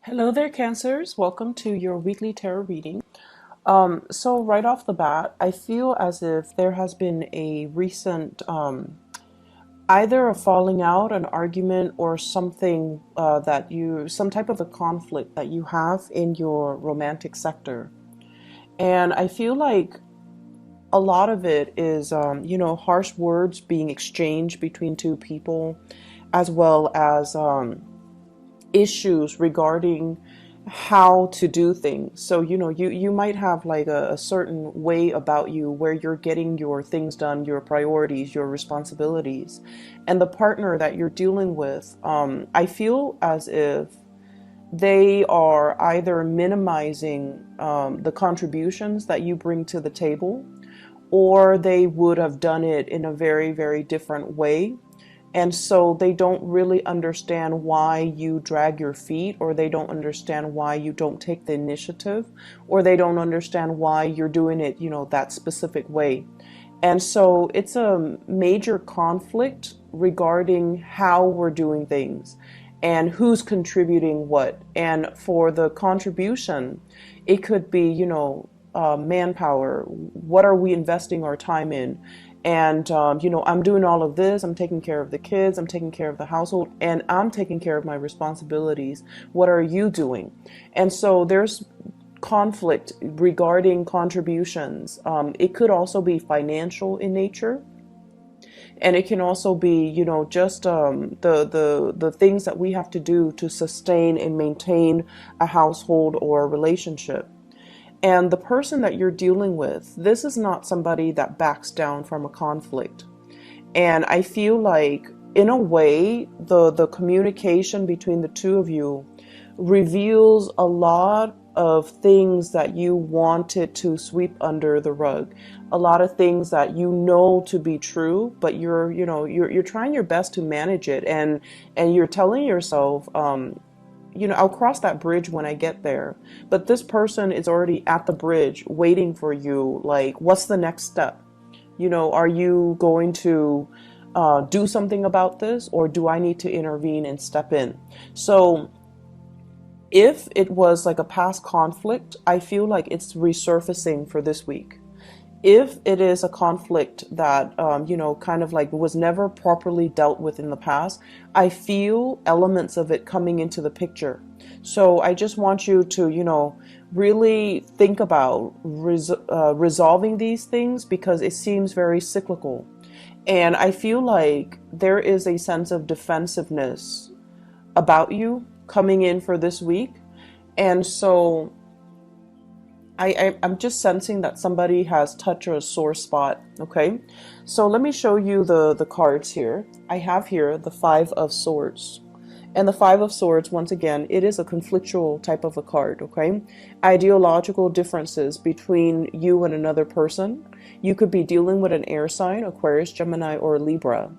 Hello there, Cancers. Welcome to your weekly tarot reading. So right off the bat, I feel as if there has been a recent either a falling out, an argument, or something some type of a conflict that you have in your romantic sector. And I feel like a lot of it is, harsh words being exchanged between two people, as well as issues regarding how to do things. So, you might have like a certain way about you where you're getting your things done, your priorities, your responsibilities. And the partner that you're dealing with, I feel as if they are either minimizing the contributions that you bring to the table, or they would have done it in a very, very different way. And so they don't really understand why you drag your feet, or they don't understand why you don't take the initiative, or they don't understand why you're doing it, that specific way. And so it's a major conflict regarding how we're doing things and who's contributing what. And for the contribution, it could be, manpower. What are we investing our time in? And, I'm doing all of this. I'm taking care of the kids. I'm taking care of the household, and I'm taking care of my responsibilities. What are you doing? And so there's conflict regarding contributions. It could also be financial in nature. And it can also be, just the things that we have to do to sustain and maintain a household or a relationship. And the person that you're dealing with, this is not somebody that backs down from a conflict. And I feel like, in a way, the communication between the two of you reveals a lot of things that you wanted to sweep under the rug. A lot of things that you know to be true, but you're trying your best to manage it, and you're telling yourself, I'll cross that bridge when I get there. But this person is already at the bridge waiting for you. Like, what's the next step? Are you going to do something about this, or do I need to intervene and step in? So if it was like a past conflict, I feel like it's resurfacing for this week. If it is a conflict that, kind of like was never properly dealt with in the past, I feel elements of it coming into the picture. So I just want you to, really think about resolving these things, because it seems very cyclical. And I feel like there is a sense of defensiveness about you coming in for this week. And so I'm just sensing that somebody has touched a sore spot, okay? So let me show you the cards here. I have here the Five of Swords. And the Five of Swords, once again, it is a conflictual type of a card, okay? Ideological differences between you and another person. You could be dealing with an air sign, Aquarius, Gemini, or Libra.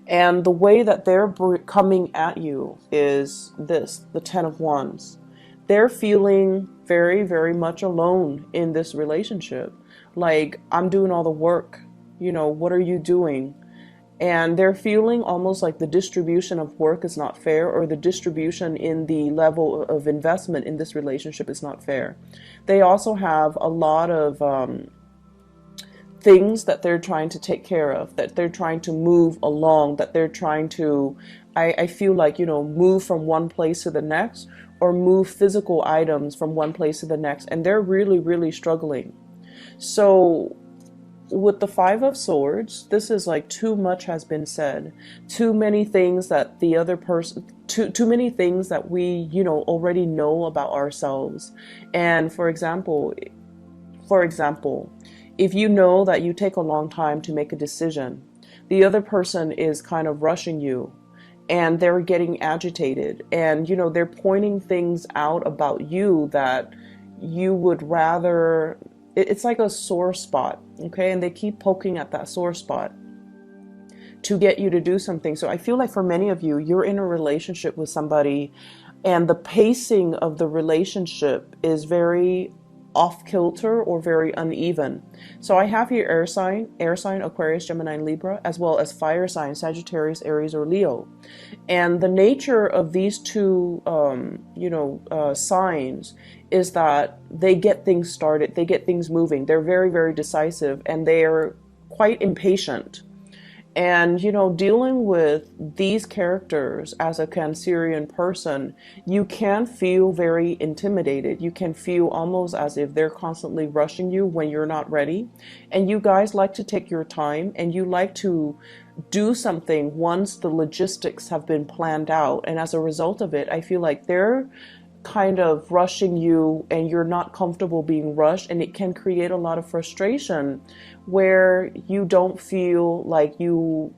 And the way that they're coming at you is this, the Ten of Wands. They're feeling very, very much alone in this relationship. Like, I'm doing all the work. What are you doing? And they're feeling almost like the distribution of work is not fair, or the distribution in the level of investment in this relationship is not fair. They also have a lot of things that they're trying to take care of, that they're trying to move along, that they're trying to, I feel like, move from one place to the next, or move physical items from one place to the next. And they're really, really struggling. So with the Five of Swords, this is like too much has been said. Too many things that the other person, too many things that we, already know about ourselves. And for example, if you know that you take a long time to make a decision, the other person is kind of rushing you, and they're getting agitated, and they're pointing things out about you that you would rather, it's like a sore spot, okay? And they keep poking at that sore spot to get you to do something. So I feel like for many of you, you're in a relationship with somebody, and the pacing of the relationship is very off kilter or very uneven. So I have here air sign, Aquarius, Gemini, and Libra, as well as fire sign, Sagittarius, Aries, or Leo. And the nature of these two, signs is that they get things started, they get things moving. They're very, very decisive, and they are quite impatient. And, dealing with these characters as a Cancerian person, you can feel very intimidated. You can feel almost as if they're constantly rushing you when you're not ready. And you guys like to take your time, and you like to do something once the logistics have been planned out. And as a result of it, I feel like they're kind of rushing you and you're not comfortable being rushed, and it can create a lot of frustration where you don't feel like you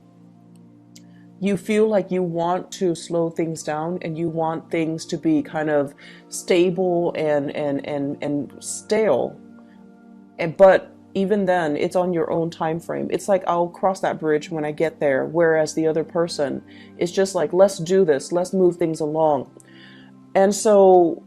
feel like you want to slow things down, and you want things to be kind of stable and stale. But even then, it's on your own time frame. It's like, I'll cross that bridge when I get there, whereas the other person is just like, let's do this, let's move things along. And so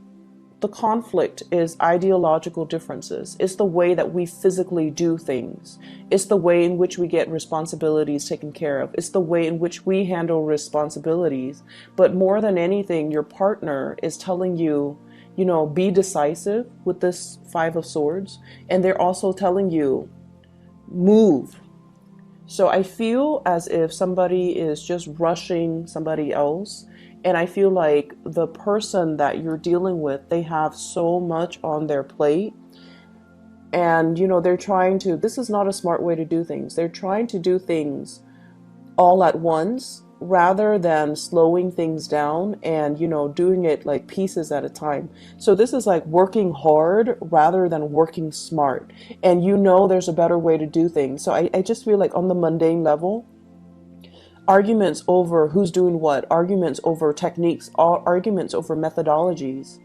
the conflict is ideological differences. It's the way that we physically do things. It's the way in which we get responsibilities taken care of. It's the way in which we handle responsibilities. But more than anything, your partner is telling you, be decisive with this Five of Swords. And they're also telling you, move. So I feel as if somebody is just rushing somebody else. And I feel like the person that you're dealing with, they have so much on their plate. And, they're trying to, this is not a smart way to do things. They're trying to do things all at once rather than slowing things down and, doing it like pieces at a time. So this is like working hard rather than working smart. And there's a better way to do things. So I just feel like on the mundane level, arguments over who's doing what, arguments over techniques, arguments over methodologies.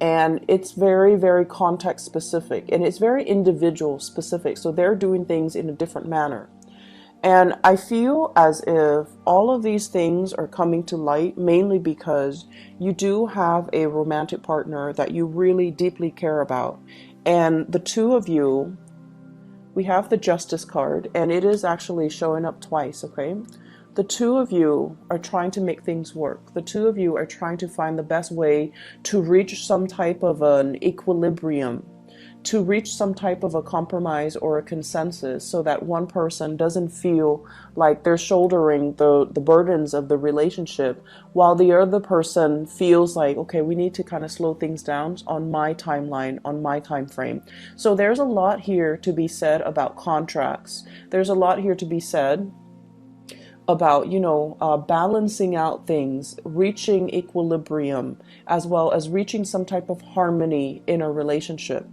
And it's very, very context specific, and it's very individual specific. So they're doing things in a different manner. And I feel as if all of these things are coming to light mainly because you do have a romantic partner that you really deeply care about. And the two of you, we have the Justice card, and it is actually showing up twice, okay? The two of you are trying to make things work. The two of you are trying to find the best way to reach some type of an equilibrium, to reach some type of a compromise or a consensus, so that one person doesn't feel like they're shouldering the burdens of the relationship, while the other person feels like, okay, we need to kind of slow things down on my timeline, on my time frame. So there's a lot here to be said about contracts. There's a lot here to be said about, balancing out things, reaching equilibrium, as well as reaching some type of harmony in a relationship.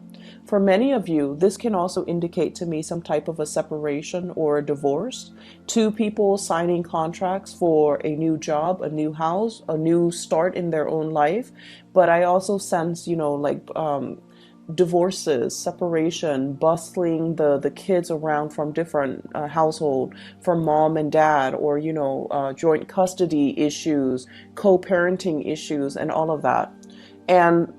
For many of you, this can also indicate to me some type of a separation or a divorce. Two people signing contracts for a new job, a new house, a new start in their own life. But I also sense, divorces, separation, bustling the kids around from different household, from mom and dad, or joint custody issues, co-parenting issues, and all of that. And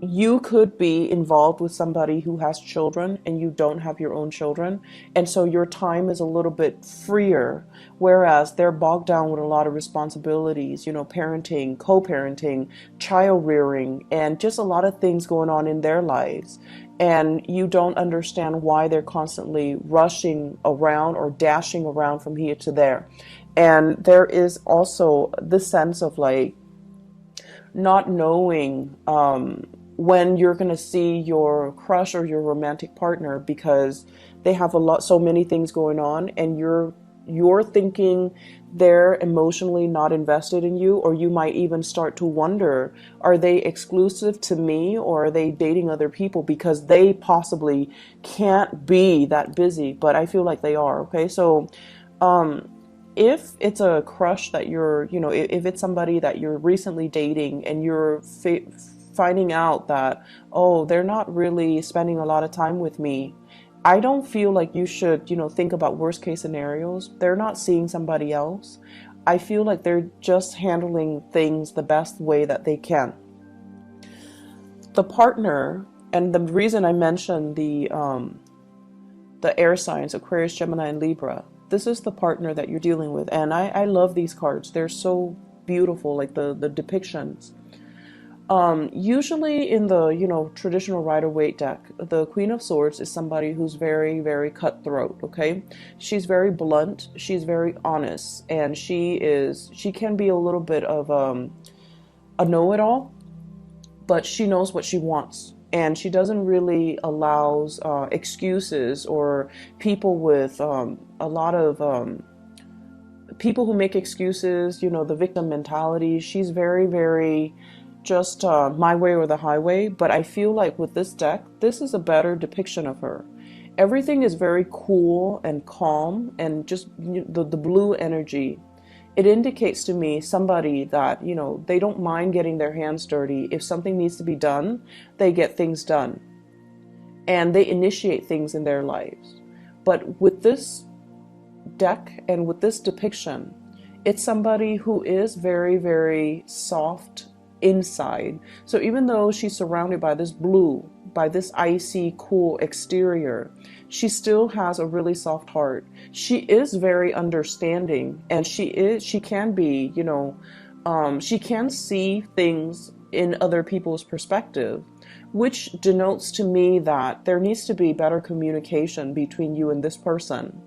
you could be involved with somebody who has children and you don't have your own children, and so your time is a little bit freer, whereas they're bogged down with a lot of responsibilities, parenting, co-parenting, child rearing, and just a lot of things going on in their lives. And you don't understand why they're constantly rushing around or dashing around from here to there. And there is also this sense of like not knowing when you're going to see your crush or your romantic partner, because they have so many things going on, and you're thinking they're emotionally not invested in you, or you might even start to wonder, are they exclusive to me, or are they dating other people, because they possibly can't be that busy, but I feel like they are. Okay, so if it's a crush that you're, if it's somebody that you're recently dating and you're finding out that, oh, they're not really spending a lot of time with me, I don't feel like you should, think about worst case scenarios. They're not seeing somebody else. I feel like they're just handling things the best way that they can. The partner And the reason I mentioned the air signs, Aquarius, Gemini, and Libra, this is the partner that you're dealing with. And I love these cards. They're so beautiful, like the depictions. Usually in the, traditional Rider-Waite deck, the Queen of Swords is somebody who's very, very cutthroat, okay? She's very blunt, she's very honest, and she can be a little bit of a know-it-all, but she knows what she wants. And she doesn't really allows excuses, or people with a lot of people who make excuses, the victim mentality. She's very, very just my way or the highway. But I feel like with this deck, this is a better depiction of her. Everything is very cool and calm, and just the blue energy. It indicates to me somebody that, they don't mind getting their hands dirty. If something needs to be done, they get things done. And they initiate things in their lives. But with this deck and with this depiction, it's somebody who is very, very soft inside. So even though she's surrounded by this blue, by this icy, cool exterior, she still has a really soft heart. She is very understanding, and she can be, she can see things in other people's perspective, which denotes to me that there needs to be better communication between you and this person.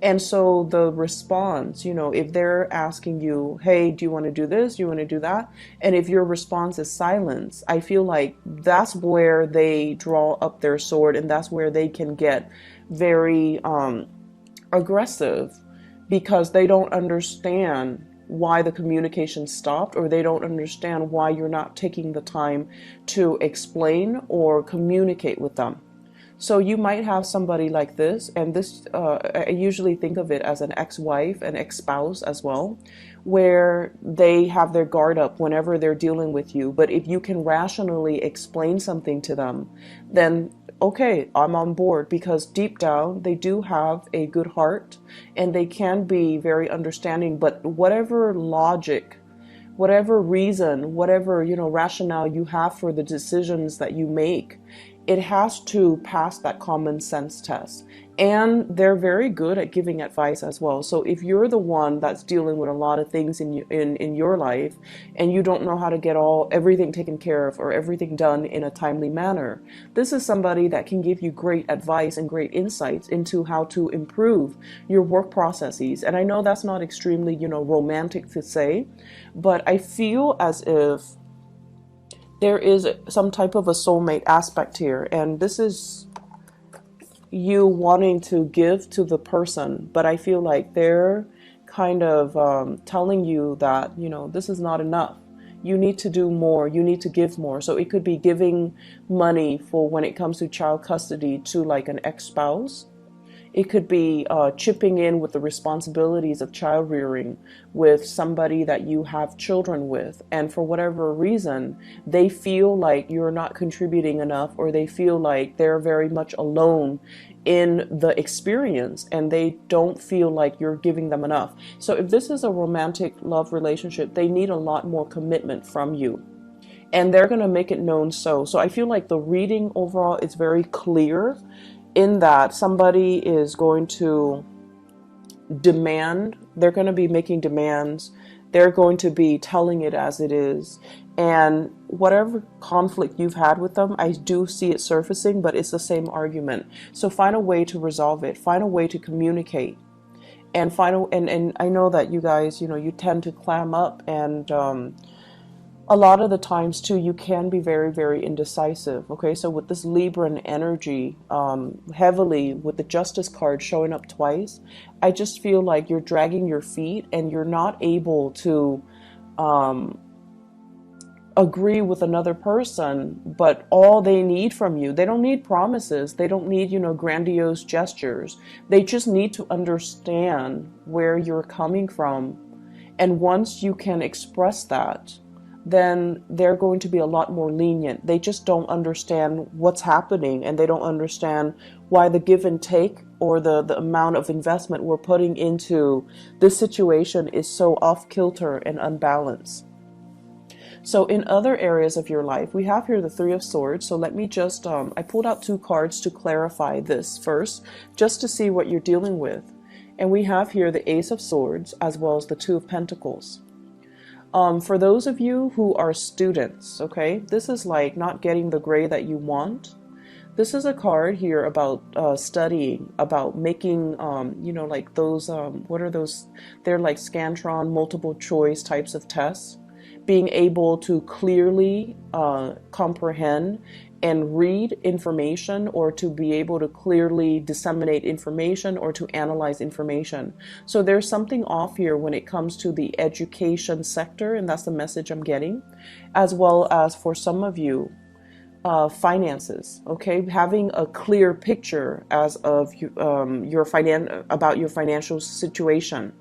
And so the response, if they're asking you, hey, do you want to do this? Do you want to do that? And if your response is silence, I feel like that's where they draw up their sword, and that's where they can get very aggressive, because they don't understand why the communication stopped, or they don't understand why you're not taking the time to explain or communicate with them. So you might have somebody like this, and this, I usually think of it as an ex-wife, an ex-spouse as well, where they have their guard up whenever they're dealing with you. But if you can rationally explain something to them, then okay, I'm on board, because deep down they do have a good heart and they can be very understanding. But whatever logic, whatever reason, whatever, rationale you have for the decisions that you make, it has to pass that common sense test. And they're very good at giving advice as well. So if you're the one that's dealing with a lot of things in your life, and you don't know how to get everything taken care of or everything done in a timely manner, this is somebody that can give you great advice and great insights into how to improve your work processes. And I know that's not extremely, romantic to say, but I feel as if there is some type of a soulmate aspect here, and this is you wanting to give to the person, but I feel like they're kind of telling you that, this is not enough. You need to do more. You need to give more. So it could be giving money for when it comes to child custody to like an ex-spouse. It could be chipping in with the responsibilities of child rearing with somebody that you have children with. And for whatever reason, they feel like you're not contributing enough, or they feel like they're very much alone in the experience, and they don't feel like you're giving them enough. So if this is a romantic love relationship, they need a lot more commitment from you. And they're going to make it known so. So I feel like the reading overall is very clear, in that somebody is going to demand, they're going to be making demands, they're going to be telling it as it is. And whatever conflict you've had with them, I do see it surfacing, but it's the same argument. So find a way to resolve it, find a way to communicate, and and I know that you guys, you tend to clam up, and a lot of the times too, you can be very, very indecisive. Okay, so with this Libran energy, heavily with the Justice card showing up twice, I just feel like you're dragging your feet and you're not able to agree with another person. But all they need from you, they don't need promises, they don't need, grandiose gestures. They just need to understand where you're coming from. And once you can express that, then they're going to be a lot more lenient. They just don't understand what's happening, and they don't understand why the give and take, or the amount of investment we're putting into this situation, is so off kilter and unbalanced. So in other areas of your life, we have here the Three of Swords. So let me just, I pulled out two cards to clarify this first, just to see what you're dealing with. And we have here the Ace of Swords as well as the Two of Pentacles. For those of you who are students, okay, this is like not getting the grade that you want. This is a card here about studying, about making, you know, like those, what are those? They're like Scantron multiple choice types of tests. Being able to clearly comprehend and read information, or to be able to clearly disseminate information or to analyze information. So there's something off here when it comes to the education sector, and that's the message I'm getting, as well as for some of you, finances. Okay, having a clear picture as of about your financial situation.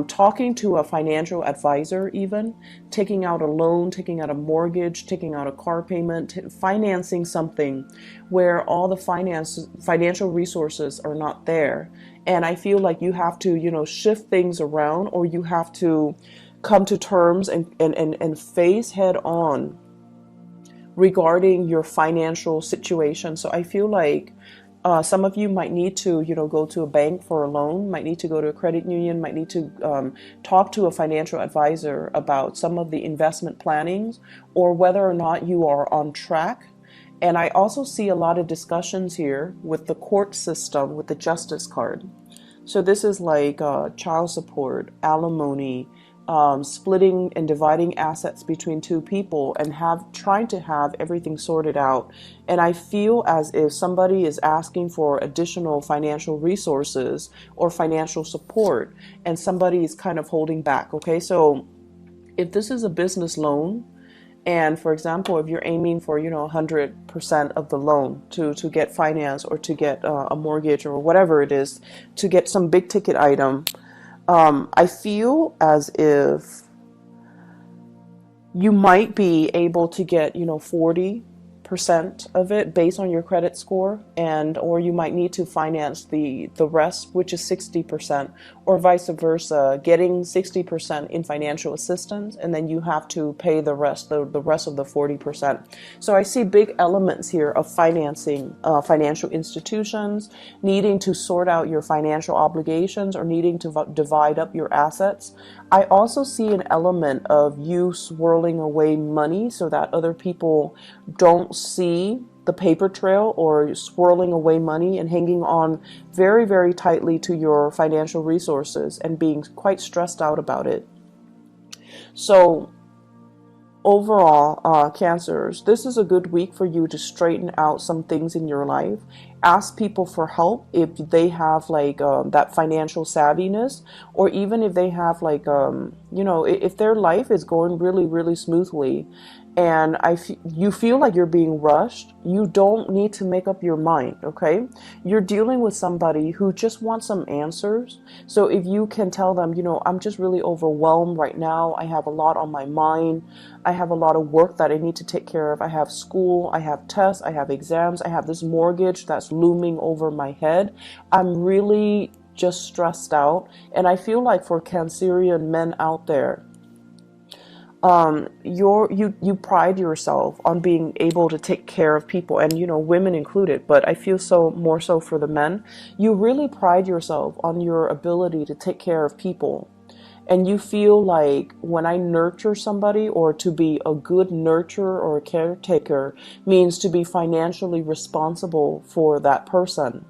Talking to a financial advisor, even taking out a loan, taking out a mortgage, taking out a car payment, financing something where all the financial resources are not there. And I feel like you have to, you know, shift things around, or you have to come to terms and face head on regarding your financial situation. So I feel like some of you might need to, you know, go to a bank for a loan, might need to go to a credit union, might need to talk to a financial advisor about some of the investment plannings, or whether or not you are on track. And I also see a lot of discussions here with the court system, with the Justice card. So this is like child support, alimony, splitting and dividing assets between two people, and trying to have everything sorted out. And I feel as if somebody is asking for additional financial resources or financial support, and somebody is kind of holding back. Okay, so if this is a business loan, and for example, if you're aiming for, you know, 100% of the loan to get finance, or to get a mortgage, or whatever it is, to get some big ticket item, I feel as if you might be able to get, you know, 40% of it based on your credit score, or you might need to finance the rest, which is 60%, or vice versa, getting 60% in financial assistance, and then you have to pay the rest of the 40%. So I see big elements here of financing financial institutions, needing to sort out your financial obligations, or needing to divide up your assets. I also see an element of you swirling away money so that other people don't see the paper trail, or swirling away money and hanging on very, very tightly to your financial resources and being quite stressed out about it. So overall, Cancers, this is a good week for you to straighten out some things in your life. Ask people for help if they have like that financial savviness, or even if they have like, you know, if their life is going really, really smoothly, and you feel like you're being rushed, you don't need to make up your mind, okay? You're dealing with somebody who just wants some answers. So if you can tell them, you know, I'm just really overwhelmed right now. I have a lot on my mind. I have a lot of work that I need to take care of. I have school, I have tests, I have exams, I have this mortgage that's looming over my head. I'm really just stressed out. And I feel like for Cancerian men out there, you pride yourself on being able to take care of people, and you know, women included, but I feel so more so for the men. You really pride yourself on your ability to take care of people. And you feel like, when I nurture somebody, or to be a good nurturer or a caretaker, means to be financially responsible for that person.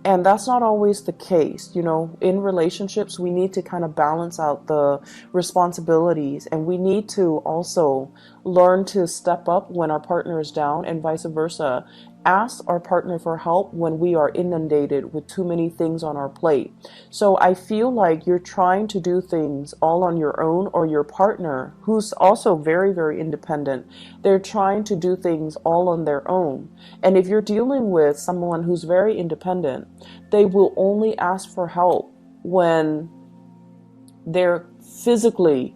And that's not always the case. You know, in relationships, we need to kind of balance out the responsibilities, and we need to also learn to step up when our partner is down, and vice versa. Ask our partner for help when we are inundated with too many things on our plate. So I feel like you're trying to do things all on your own, or your partner, who's also very, very independent, they're trying to do things all on their own. And if you're dealing with someone who's very independent, they will only ask for help when they're physically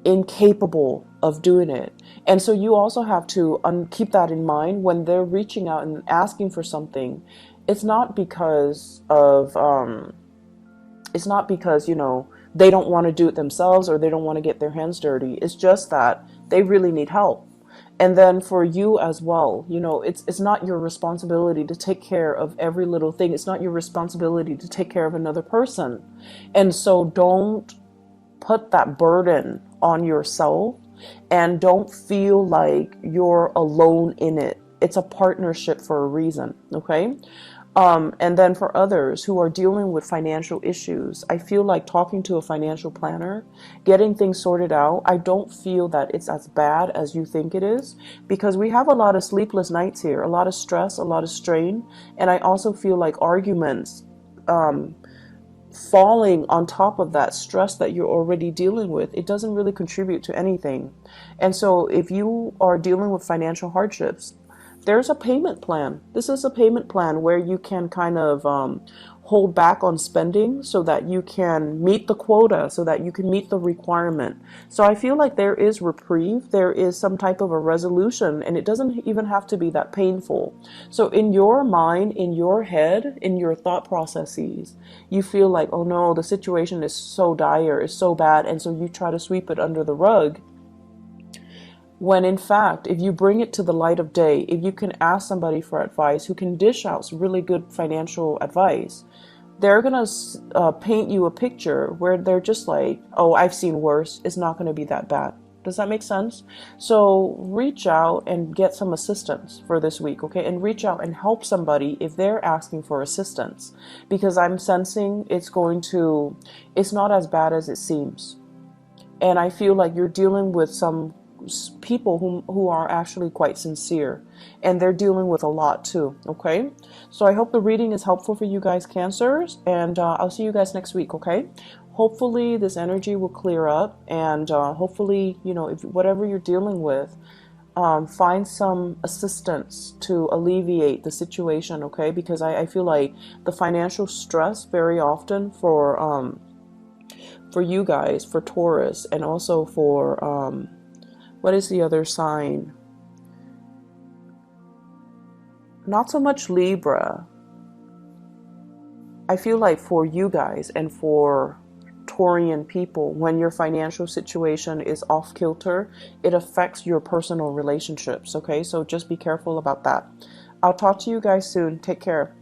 incapable of doing it. And so you also have to keep that in mind when they're reaching out and asking for something. It's not because of you know, they don't want to do it themselves, or they don't want to get their hands dirty. It's just that they really need help. And then for you as well, you know, it's not your responsibility to take care of every little thing. It's not your responsibility to take care of another person. And so don't put that burden on yourself, and don't feel like you're alone in it. It's a partnership for a reason, okay? And then for others who are dealing with financial issues, I feel like talking to a financial planner, getting things sorted out, I don't feel that it's as bad as you think it is, because we have a lot of sleepless nights here, a lot of stress, a lot of strain. And I also feel like arguments, falling on top of that stress that you're already dealing with, it doesn't really contribute to anything. And so if you are dealing with financial hardships, there's a payment plan. This is a payment plan where you can kind of hold back on spending so that you can meet the quota, so that you can meet the requirement. So I feel like there is reprieve, there is some type of a resolution, and it doesn't even have to be that painful. So in your mind, in your head, in your thought processes, you feel like, oh no, the situation is so dire, is so bad, and so you try to sweep it under the rug. When in fact, if you bring it to the light of day, if you can ask somebody for advice who can dish out really good financial advice, they're going to paint you a picture where they're just like, oh, I've seen worse. It's not going to be that bad. Does that make sense? So reach out and get some assistance for this week, okay? And reach out and help somebody if they're asking for assistance, because I'm sensing it's not as bad as it seems. And I feel like you're dealing with some people who are actually quite sincere, and they're dealing with a lot too, okay? So I hope the reading is helpful for you guys, Cancers, and I'll see you guys next week, okay? Hopefully this energy will clear up, and hopefully, you know, if whatever you're dealing with, find some assistance to alleviate the situation, okay? Because I feel like the financial stress very often for you guys, for Taurus, and also for what is the other sign? Not so much Libra. I feel like for you guys and for Taurian people, when your financial situation is off kilter, it affects your personal relationships, okay? So just be careful about that. I'll talk to you guys soon. Take care.